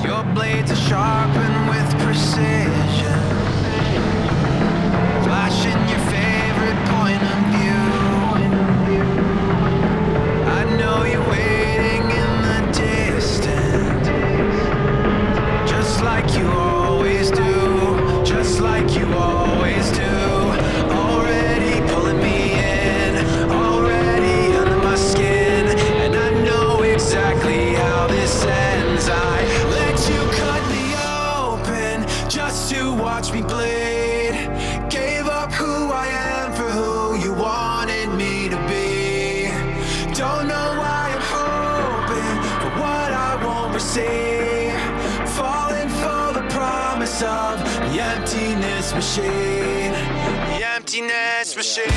Your blades are sharpened with precision, flashing your favorite point of view. I know you're waiting in the distance, just like you always do, just like you always do. Already pulling me in, already under my skin, and I know exactly how this ends. I let you cut me open just to watch me bleed. Gave up who I am for who you wanted me to be. Don't know why I'm hoping for what I won't receive. Falling for the promise of the emptiness machine. The emptiness machine.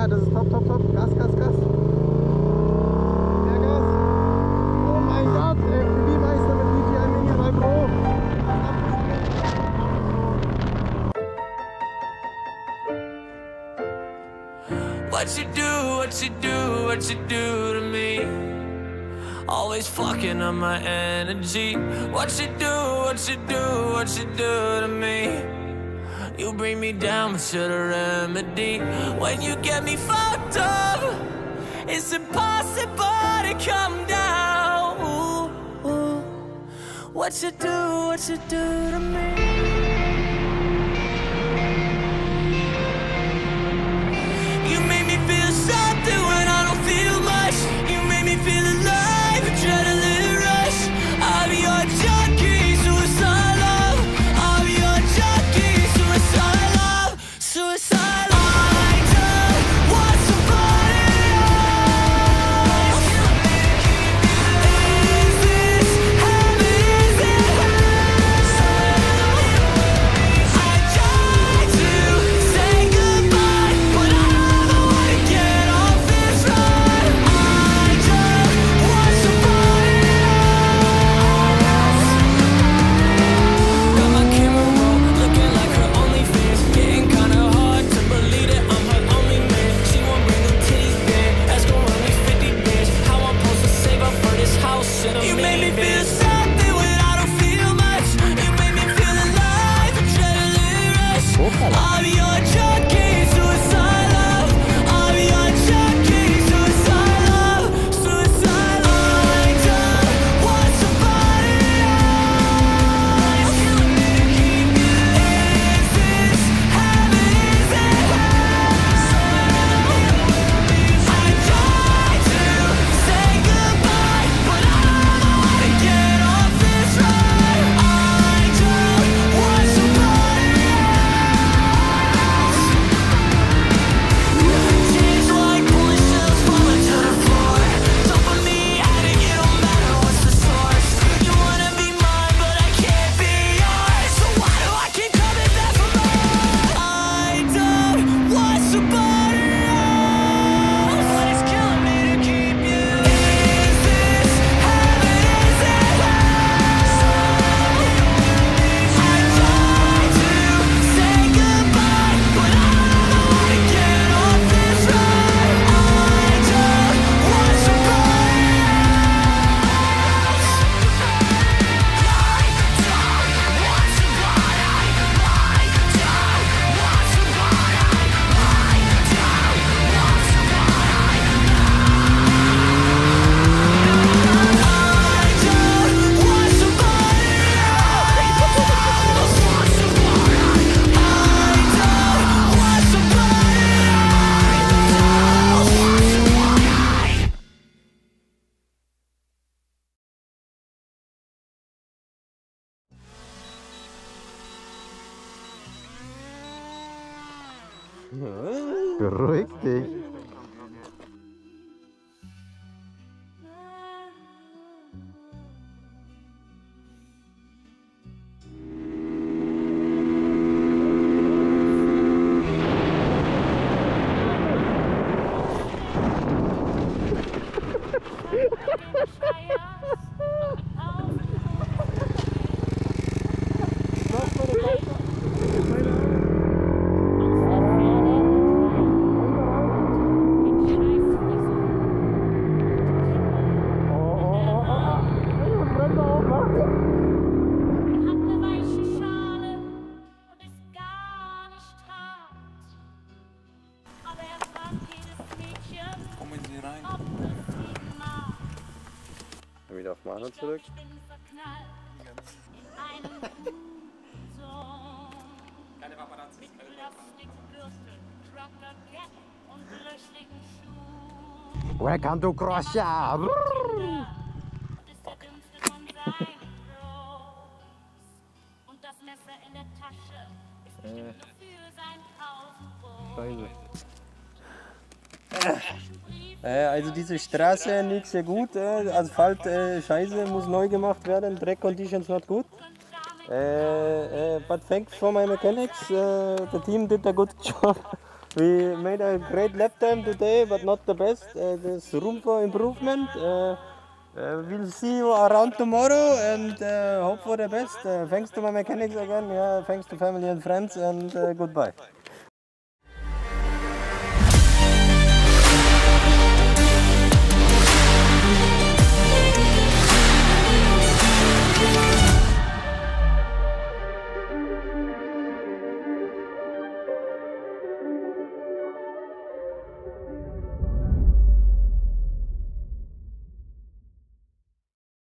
Das ist top, top, top. Gas, Gas, Gas. Mehr Gas. Oh mein Gott, ey, wie Meister mit DJI Mini 3 Pro. What you do, what you do, what you do to me? Always fucking up my energy. What you do, what you do, what you do to me? You bring me down, but you're the remedy. When you get me fucked up, it's impossible to come down. Ooh, ooh. What you do to me? You make me feel something when I don't feel much. You make me feel alive, adrenaline rush. I'll be your junkie, suicide love. I'll be your junkie, suicide love. Suicide love. I just want somebody else. Is this heaven? Is it hell? Beruhig dich. Wieder auf Manu zurück. Welcome to Croatia! Also diese Straße nicht sehr gut, Asphalt scheiße, muss neu gemacht werden, Track conditions not good. But thanks for my mechanics, the team did a good job. We made a great lap time today, but not the best. There's room for improvement. We'll see you around tomorrow and hope for the best. Thanks to my mechanics again, yeah, thanks to family and friends, and goodbye.